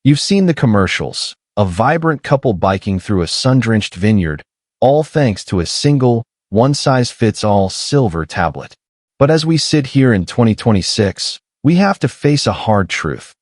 You've seen the commercials, a vibrant couple biking through a sun-drenched vineyard, all thanks to a single, one-size-fits-all silver tablet. But as we sit here in 2026, we have to face a hard truth.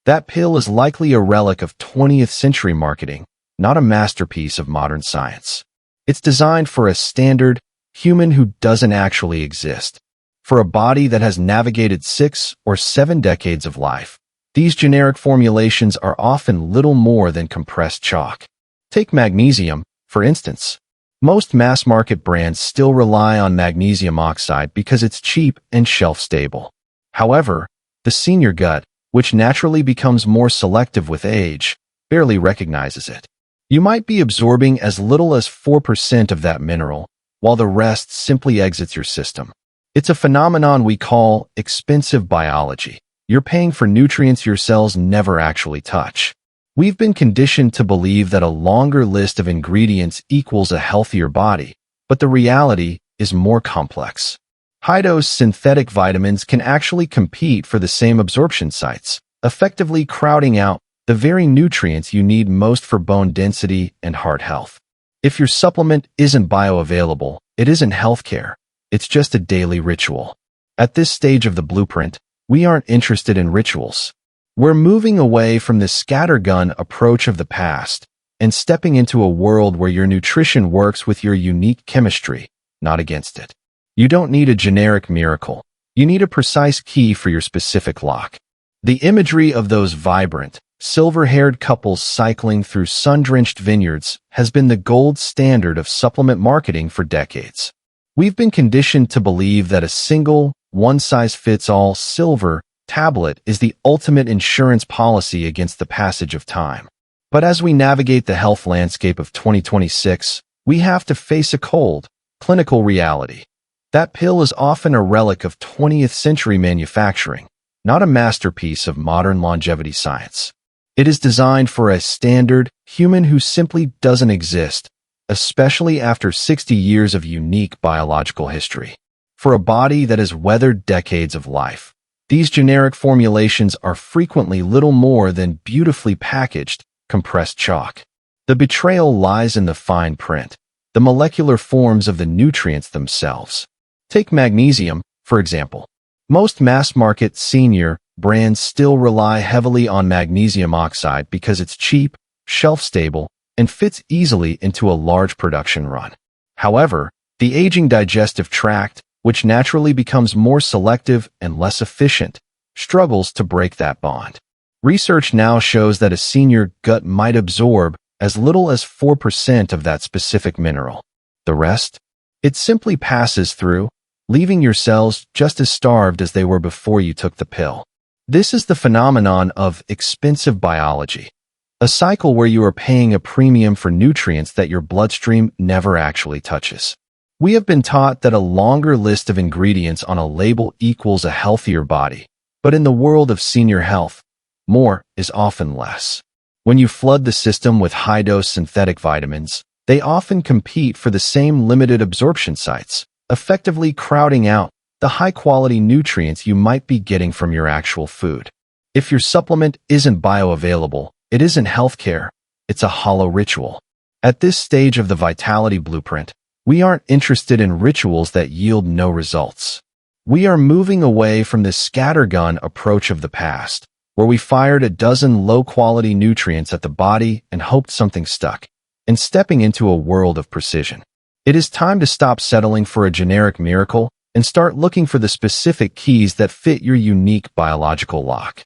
That pill is likely a relic of 20th century marketing, not a masterpiece of modern science. It's designed for a standard human who doesn't actually exist. For a body that has navigated 6 or 7 decades of life, these generic formulations are often little more than compressed chalk. Take magnesium, for instance. Most mass-market brands still rely on magnesium oxide because it's cheap and shelf-stable. However, the senior gut, which naturally becomes more selective with age, barely recognizes it. You might be absorbing as little as 4% of that mineral, while the rest simply exits your system. It's a phenomenon we call expensive biology. You're paying for nutrients your cells never actually touch. We've been conditioned to believe that a longer list of ingredients equals a healthier body, but the reality is more complex. High-dose synthetic vitamins can actually compete for the same absorption sites, effectively crowding out the very nutrients you need most for bone density and heart health. If your supplement isn't bioavailable, it isn't healthcare. It's just a daily ritual. At this stage of the blueprint, we aren't interested in rituals. We're moving away from the scattergun approach of the past and stepping into a world where your nutrition works with your unique chemistry, not against it. You don't need a generic miracle. You need a precise key for your specific lock. The imagery of those vibrant, silver-haired couples cycling through sun-drenched vineyards has been the gold standard of supplement marketing for decades. We've been conditioned to believe that a single, one-size-fits-all silver tablet is the ultimate insurance policy against the passage of time. But as we navigate the health landscape of 2026, we have to face a cold, clinical reality. That pill is often a relic of 20th century manufacturing, not a masterpiece of modern longevity science. It is designed for a standard human who simply doesn't exist, especially after 60 years of unique biological history. For a body that has weathered decades of life, these generic formulations are frequently little more than beautifully packaged, compressed chalk. The betrayal lies in the fine print, the molecular forms of the nutrients themselves. Take magnesium, for example. Most mass-market senior brands still rely heavily on magnesium oxide because it's cheap, shelf-stable, and fits easily into a large production run. However, the aging digestive tract, which naturally becomes more selective and less efficient, struggles to break that bond. Research now shows that a senior gut might absorb as little as 4% of that specific mineral. The rest? It simply passes through, leaving your cells just as starved as they were before you took the pill. This is the phenomenon of expensive biology, a cycle where you are paying a premium for nutrients that your bloodstream never actually touches. We have been taught that a longer list of ingredients on a label equals a healthier body, but in the world of senior health, more is often less. When you flood the system with high-dose synthetic vitamins, they often compete for the same limited absorption sites, effectively crowding out the high-quality nutrients you might be getting from your actual food. If your supplement isn't bioavailable, it isn't healthcare, it's a hollow ritual. At this stage of the vitality blueprint, we aren't interested in rituals that yield no results. We are moving away from the scattergun approach of the past, where we fired a dozen low-quality nutrients at the body and hoped something stuck, and stepping into a world of precision. It is time to stop settling for a generic miracle and start looking for the specific keys that fit your unique biological lock.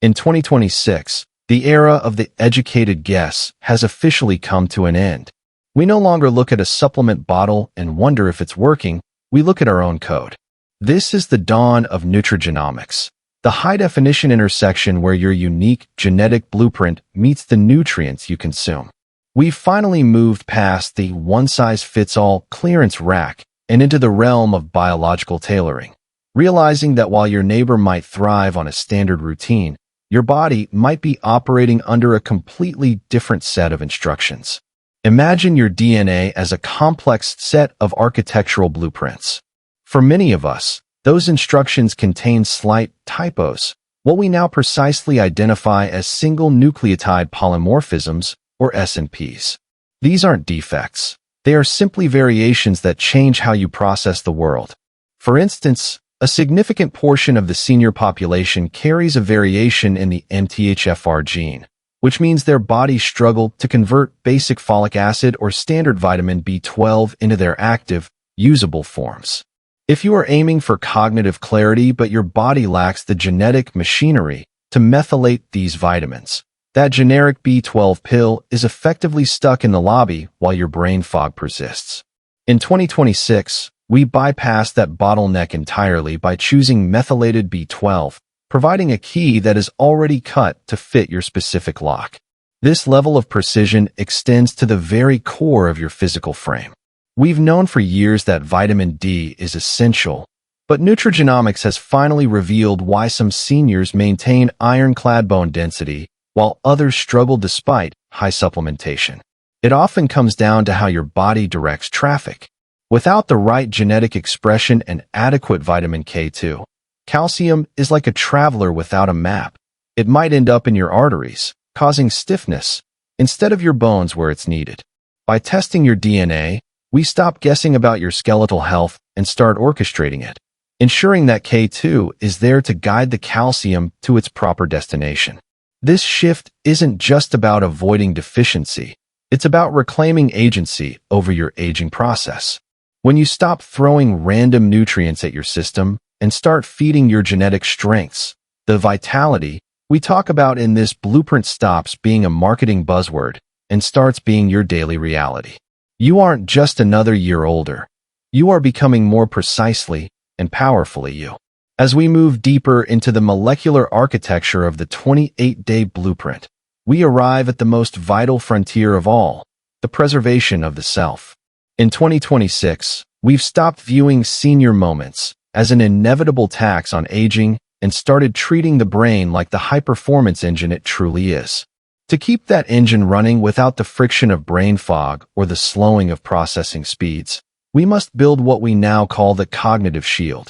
In 2026, the era of the educated guess has officially come to an end. We no longer look at a supplement bottle and wonder if it's working, we look at our own code. This is the dawn of Nutrigenomics, the high-definition intersection where your unique genetic blueprint meets the nutrients you consume. We've finally moved past the one-size-fits-all clearance rack and into the realm of biological tailoring, realizing that while your neighbor might thrive on a standard routine, your body might be operating under a completely different set of instructions. Imagine your DNA as a complex set of architectural blueprints. For many of us, those instructions contain slight typos, what we now precisely identify as single nucleotide polymorphisms, or SNPs. These aren't defects. They are simply variations that change how you process the world. For instance, a significant portion of the senior population carries a variation in the MTHFR gene, which means their bodies struggle to convert basic folic acid or standard vitamin B12 into their active, usable forms. If you are aiming for cognitive clarity but your body lacks the genetic machinery to methylate these vitamins, that generic B12 pill is effectively stuck in the lobby while your brain fog persists. In 2026, we bypass that bottleneck entirely by choosing methylated B12, providing a key that is already cut to fit your specific lock. This level of precision extends to the very core of your physical frame. We've known for years that vitamin D is essential, but Nutrigenomics has finally revealed why some seniors maintain ironclad bone density while others struggle despite high supplementation. It often comes down to how your body directs traffic. Without the right genetic expression and adequate vitamin K2, calcium is like a traveler without a map. It might end up in your arteries, causing stiffness, instead of your bones where it's needed. By testing your DNA, we stop guessing about your skeletal health and start orchestrating it, ensuring that K2 is there to guide the calcium to its proper destination. This shift isn't just about avoiding deficiency. It's about reclaiming agency over your aging process. When you stop throwing random nutrients at your system and start feeding your genetic strengths, the vitality we talk about in this blueprint stops being a marketing buzzword and starts being your daily reality. You aren't just another year older. You are becoming more precisely and powerfully you. As we move deeper into the molecular architecture of the 28-day blueprint, we arrive at the most vital frontier of all, the preservation of the self. In 2026, we've stopped viewing senior moments as an inevitable tax on aging and started treating the brain like the high-performance engine it truly is. To keep that engine running without the friction of brain fog or the slowing of processing speeds, we must build what we now call the cognitive shield.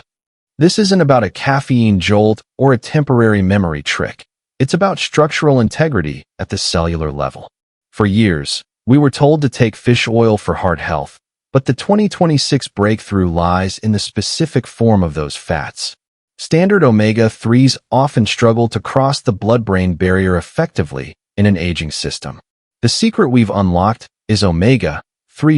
This isn't about a caffeine jolt or a temporary memory trick. It's about structural integrity at the cellular level. For years, we were told to take fish oil for heart health, but the 2026 breakthrough lies in the specific form of those fats. Standard omega-3s often struggle to cross the blood-brain barrier effectively in an aging system. The secret we've unlocked is omega-3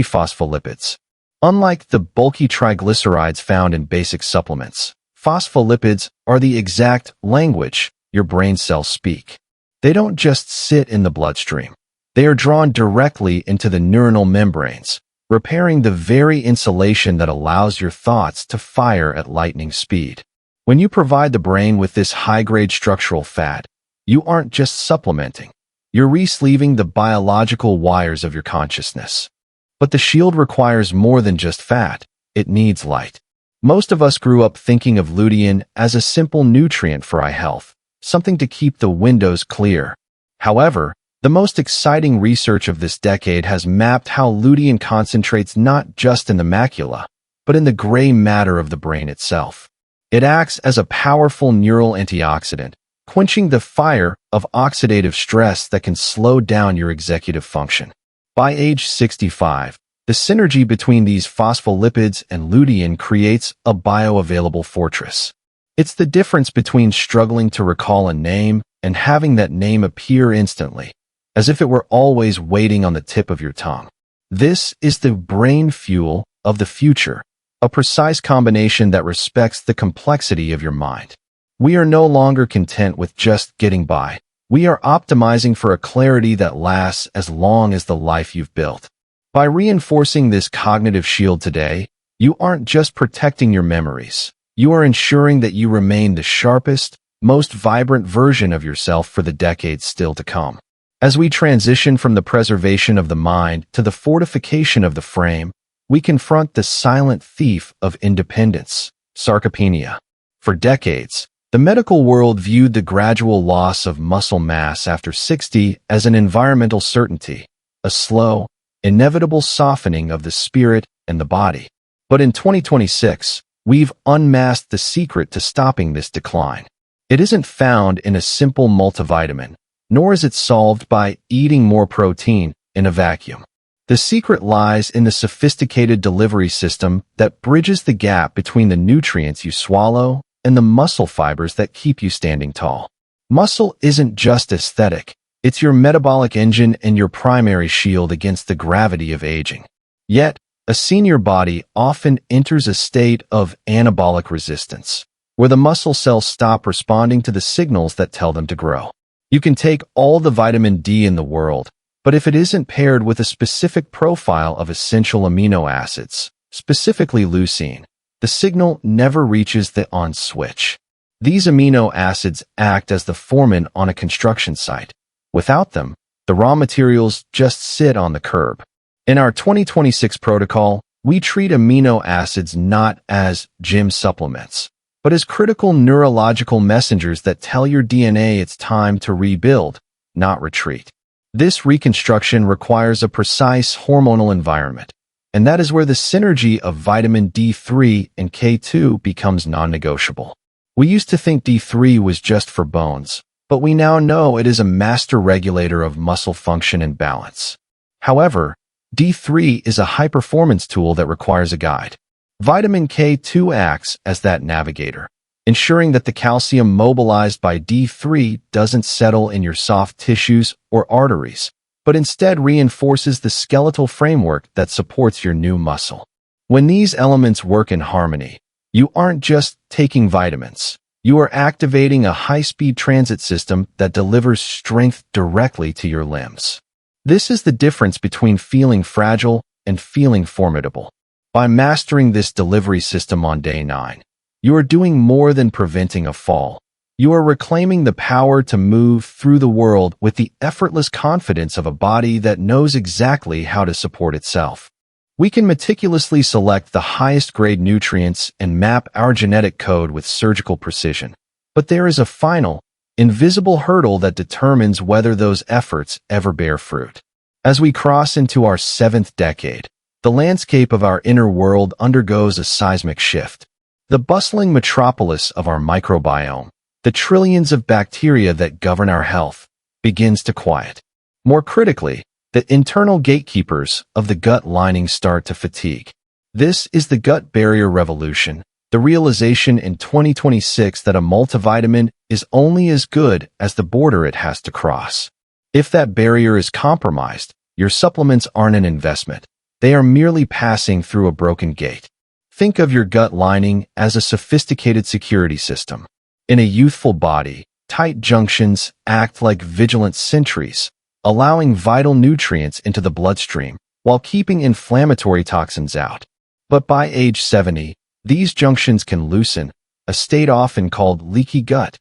phospholipids. Unlike the bulky triglycerides found in basic supplements, phospholipids are the exact language your brain cells speak. They don't just sit in the bloodstream. They are drawn directly into the neuronal membranes, repairing the very insulation that allows your thoughts to fire at lightning speed. When you provide the brain with this high-grade structural fat, you aren't just supplementing. You're re-sleeving the biological wires of your consciousness. But the shield requires more than just fat. It needs light. Most of us grew up thinking of lutein as a simple nutrient for eye health, something to keep the windows clear. However, the most exciting research of this decade has mapped how lutein concentrates not just in the macula, but in the gray matter of the brain itself. It acts as a powerful neural antioxidant, quenching the fire of oxidative stress that can slow down your executive function. By age 65, the synergy between these phospholipids and lutein creates a bioavailable fortress. It's the difference between struggling to recall a name and having that name appear instantly, as if it were always waiting on the tip of your tongue. This is the brain fuel of the future, a precise combination that respects the complexity of your mind. We are no longer content with just getting by. We are optimizing for a clarity that lasts as long as the life you've built. By reinforcing this cognitive shield today, you aren't just protecting your memories. You are ensuring that you remain the sharpest, most vibrant version of yourself for the decades still to come. As we transition from the preservation of the mind to the fortification of the frame, we confront the silent thief of independence, sarcopenia. For decades, the medical world viewed the gradual loss of muscle mass after 60 as an environmental certainty, a slow, inevitable softening of the spirit and the body. But in 2026, we've unmasked the secret to stopping this decline. It isn't found in a simple multivitamin, nor is it solved by eating more protein in a vacuum. The secret lies in the sophisticated delivery system that bridges the gap between the nutrients you swallow and the muscle fibers that keep you standing tall. Muscle isn't just aesthetic. It's your metabolic engine and your primary shield against the gravity of aging. Yet, a senior body often enters a state of anabolic resistance, where the muscle cells stop responding to the signals that tell them to grow. You can take all the vitamin D in the world, but if it isn't paired with a specific profile of essential amino acids, specifically leucine, the signal never reaches the on switch. These amino acids act as the foreman on a construction site. Without them, the raw materials just sit on the curb. In our 2026 protocol, we treat amino acids not as gym supplements, but as critical neurological messengers that tell your DNA it's time to rebuild, not retreat. This reconstruction requires a precise hormonal environment, and that is where the synergy of vitamin D3 and K2 becomes non-negotiable. We used to think D3 was just for bones, but we now know it is a master regulator of muscle function and balance. However, D3 is a high-performance tool that requires a guide. Vitamin K2 acts as that navigator, ensuring that the calcium mobilized by D3 doesn't settle in your soft tissues or arteries, but instead reinforces the skeletal framework that supports your new muscle. When these elements work in harmony, you aren't just taking vitamins. You are activating a high-speed transit system that delivers strength directly to your limbs. This is the difference between feeling fragile and feeling formidable. By mastering this delivery system on day 9, you are doing more than preventing a fall. You are reclaiming the power to move through the world with the effortless confidence of a body that knows exactly how to support itself. We can meticulously select the highest grade nutrients and map our genetic code with surgical precision. But there is a final, invisible hurdle that determines whether those efforts ever bear fruit. As we cross into our 7th decade, the landscape of our inner world undergoes a seismic shift. The bustling metropolis of our microbiome, the trillions of bacteria that govern our health, begins to quiet. More critically, the internal gatekeepers of the gut lining start to fatigue. This is the gut barrier revolution, the realization in 2026 that a multivitamin is only as good as the border it has to cross. If that barrier is compromised, your supplements aren't an investment. They are merely passing through a broken gate. Think of your gut lining as a sophisticated security system. In a youthful body, tight junctions act like vigilant sentries, allowing vital nutrients into the bloodstream while keeping inflammatory toxins out. But by age 70, these junctions can loosen, a state often called leaky gut.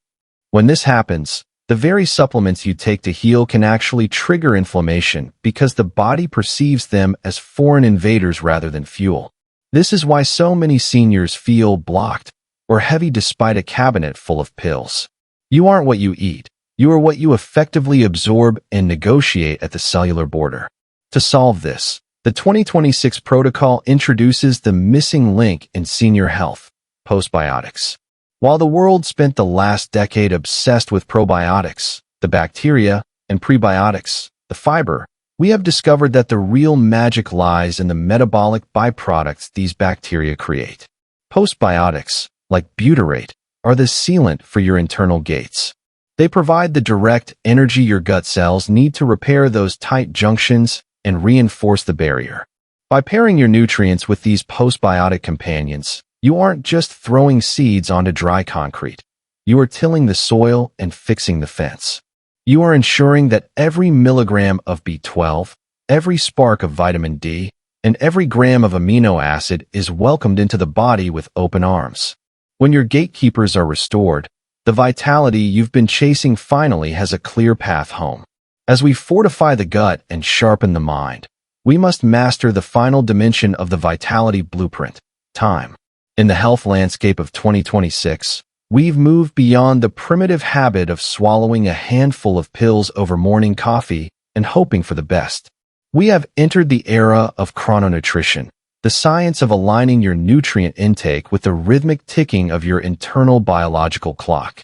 When this happens, the very supplements you take to heal can actually trigger inflammation because the body perceives them as foreign invaders rather than fuel. This is why so many seniors feel blocked or heavy despite a cabinet full of pills. You aren't what you eat. You are what you effectively absorb and negotiate at the cellular border. To solve this, the 2026 protocol introduces the missing link in senior health, post-biotics. While the world spent the last decade obsessed with probiotics, the bacteria, and prebiotics, the fiber, we have discovered that the real magic lies in the metabolic byproducts these bacteria create. Postbiotics, like butyrate, are the sealant for your internal gates. They provide the direct energy your gut cells need to repair those tight junctions and reinforce the barrier. By pairing your nutrients with these postbiotic companions, you aren't just throwing seeds onto dry concrete. You are tilling the soil and fixing the fence. You are ensuring that every milligram of B12, every spark of vitamin D, and every gram of amino acid is welcomed into the body with open arms. When your gatekeepers are restored, the vitality you've been chasing finally has a clear path home. As we fortify the gut and sharpen the mind, we must master the final dimension of the vitality blueprint, time. In the health landscape of 2026, we've moved beyond the primitive habit of swallowing a handful of pills over morning coffee and hoping for the best. We have entered the era of chrononutrition, the science of aligning your nutrient intake with the rhythmic ticking of your internal biological clock.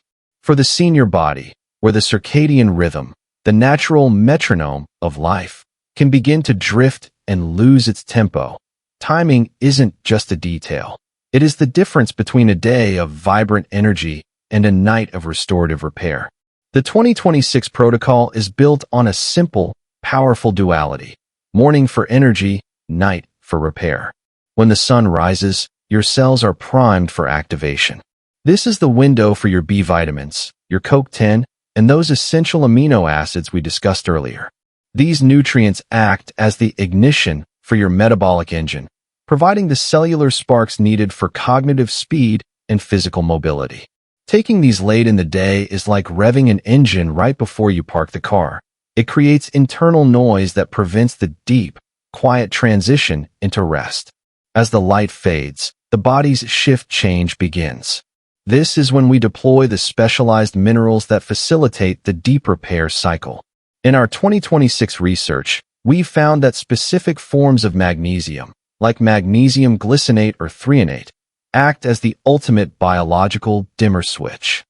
For the senior body, where the circadian rhythm, the natural metronome of life, can begin to drift and lose its tempo, timing isn't just a detail. It is the difference between a day of vibrant energy and a night of restorative repair. The 2026 protocol is built on a simple, powerful duality: morning for energy, night for repair. When the sun rises, your cells are primed for activation. This is the window for your B vitamins, your CoQ10, and those essential amino acids we discussed earlier. These nutrients act as the ignition for your metabolic engine, providing the cellular sparks needed for cognitive speed and physical mobility. Taking these late in the day is like revving an engine right before you park the car. It creates internal noise that prevents the deep, quiet transition into rest. As the light fades, the body's shift change begins. This is when we deploy the specialized minerals that facilitate the deep repair cycle. In our 2026 research, we found that specific forms of magnesium, like magnesium glycinate or threonate, act as the ultimate biological dimmer switch.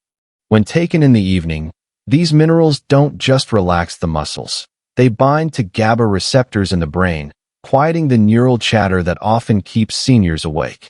When taken in the evening, these minerals don't just relax the muscles. They bind to GABA receptors in the brain, quieting the neural chatter that often keeps seniors awake.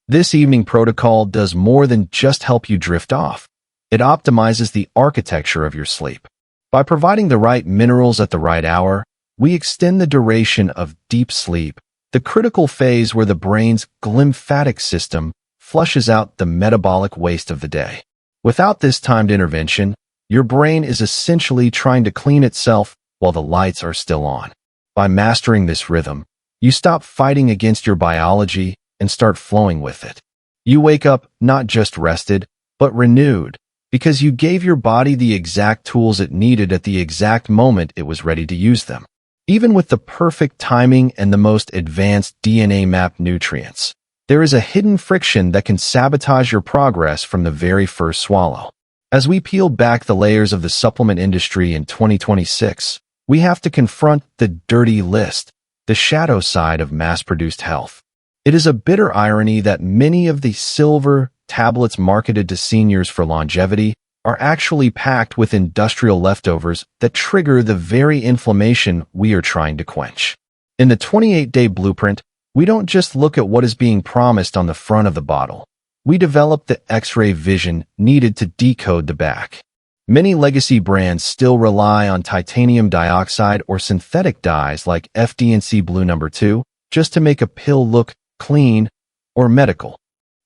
This evening protocol does more than just help you drift off. It optimizes the architecture of your sleep. By providing the right minerals at the right hour, we extend the duration of deep sleep, the critical phase where the brain's glymphatic system flushes out the metabolic waste of the day. Without this timed intervention, your brain is essentially trying to clean itself while the lights are still on. By mastering this rhythm, you stop fighting against your biology and start flowing with it. You wake up not just rested, but renewed, because you gave your body the exact tools it needed at the exact moment it was ready to use them. Even with the perfect timing and the most advanced DNA-mapped nutrients, there is a hidden friction that can sabotage your progress from the very first swallow. As we peel back the layers of the supplement industry in 2026, we have to confront the dirty list, the shadow side of mass-produced health. It is a bitter irony that many of the silver tablets marketed to seniors for longevity are actually packed with industrial leftovers that trigger the very inflammation we are trying to quench. In the 28-day blueprint, we don't just look at what is being promised on the front of the bottle. We develop the X-ray vision needed to decode the back. Many legacy brands still rely on titanium dioxide or synthetic dyes like FD&C Blue No. 2 just to make a pill look clean or medical.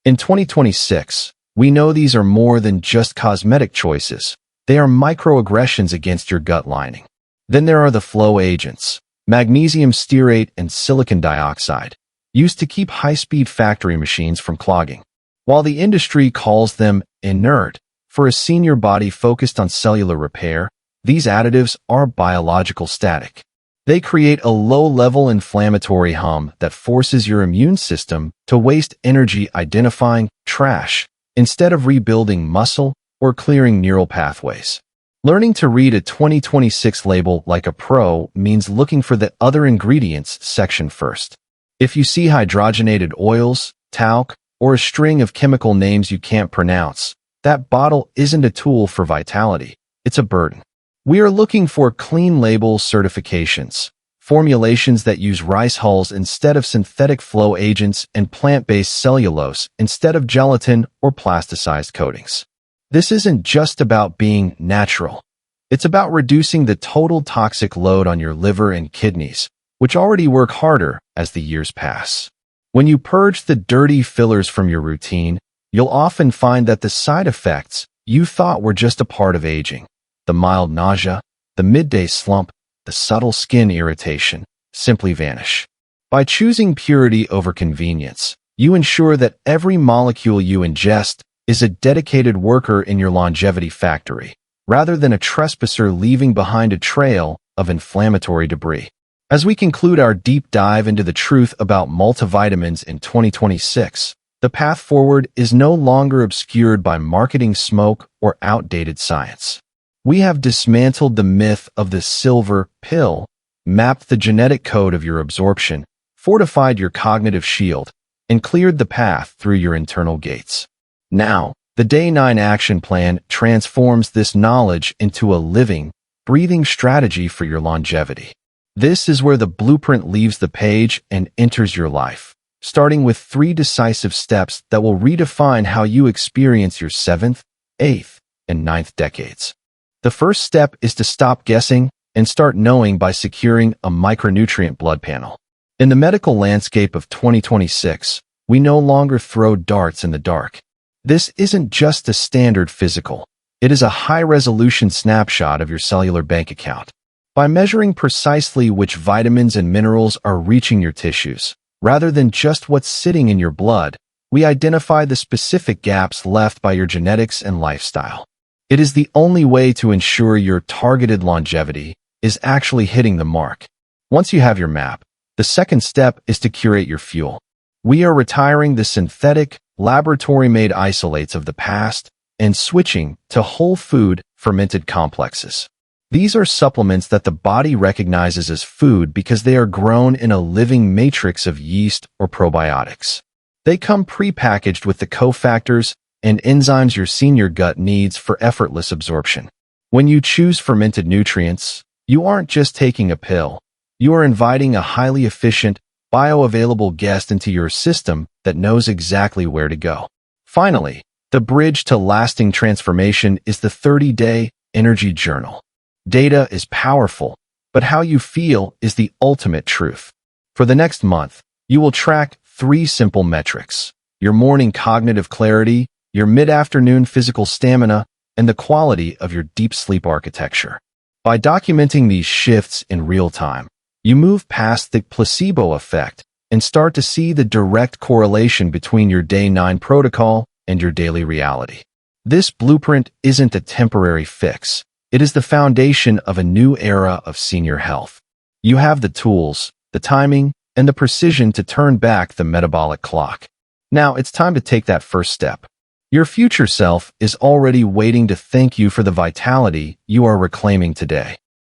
In 2026, we know these are more than just cosmetic choices. They are microaggressions against your gut lining. Then there are the flow agents, magnesium stearate and silicon dioxide, used to keep high-speed factory machines from clogging. While the industry calls them inert, for a senior body focused on cellular repair, these additives are biological static. They create a low-level inflammatory hum that forces your immune system to waste energy identifying trash instead of rebuilding muscle or clearing neural pathways. Learning to read a 2026 label like a pro means looking for the other ingredients section first. If you see hydrogenated oils, talc, or a string of chemical names you can't pronounce, that bottle isn't a tool for vitality, it's a burden. We are looking for clean label certifications, formulations that use rice hulls instead of synthetic flow agents and plant-based cellulose instead of gelatin or plasticized coatings. This isn't just about being natural. It's about reducing the total toxic load on your liver and kidneys, which already work harder as the years pass. When you purge the dirty fillers from your routine, you'll often find that the side effects you thought were just a part of aging, the mild nausea, the midday slump, the subtle skin irritation, simply vanish. By choosing purity over convenience, you ensure that every molecule you ingest is a dedicated worker in your longevity factory, rather than a trespasser leaving behind a trail of inflammatory debris. As we conclude our deep dive into the truth about multivitamins in 2026, the path forward is no longer obscured by marketing smoke or outdated science. We have dismantled the myth of the silver pill, mapped the genetic code of your absorption, fortified your cognitive shield, and cleared the path through your internal gates. Now, The Day 9 Action Plan transforms this knowledge into a living, breathing strategy for your longevity. This is where the blueprint leaves the page and enters your life, starting with 3 decisive steps that will redefine how you experience your 7th, 8th, and 9th decades. The first step is to stop guessing and start knowing by securing a micronutrient blood panel. In the medical landscape of 2026, we no longer throw darts in the dark. This isn't just a standard physical. It is a high-resolution snapshot of your cellular bank account. By measuring precisely which vitamins and minerals are reaching your tissues, rather than just what's sitting in your blood, we identify the specific gaps left by your genetics and lifestyle. It is the only way to ensure your targeted longevity is actually hitting the mark. Once you have your map, the second step is to curate your fuel. We are retiring the synthetic, laboratory-made isolates of the past and switching to whole food, fermented complexes. These are supplements that the body recognizes as food because they are grown in a living matrix of yeast or probiotics. They come pre-packaged with the cofactors and enzymes your senior gut needs for effortless absorption. When you choose fermented nutrients, you aren't just taking a pill. You are inviting a highly efficient, bioavailable guest into your system that knows exactly where to go. Finally, the bridge to lasting transformation is the 30-day energy journal. Data is powerful, but how you feel is the ultimate truth. For the next month, you will track 3 simple metrics: your morning cognitive clarity, your mid-afternoon physical stamina, and the quality of your deep sleep architecture. By documenting these shifts in real time, you move past the placebo effect and start to see the direct correlation between your Day 9 protocol and your daily reality. This blueprint isn't a temporary fix. It is the foundation of a new era of senior health. You have the tools, the timing, and the precision to turn back the metabolic clock. Now it's time to take that first step. Your future self is already waiting to thank you for the vitality you are reclaiming today.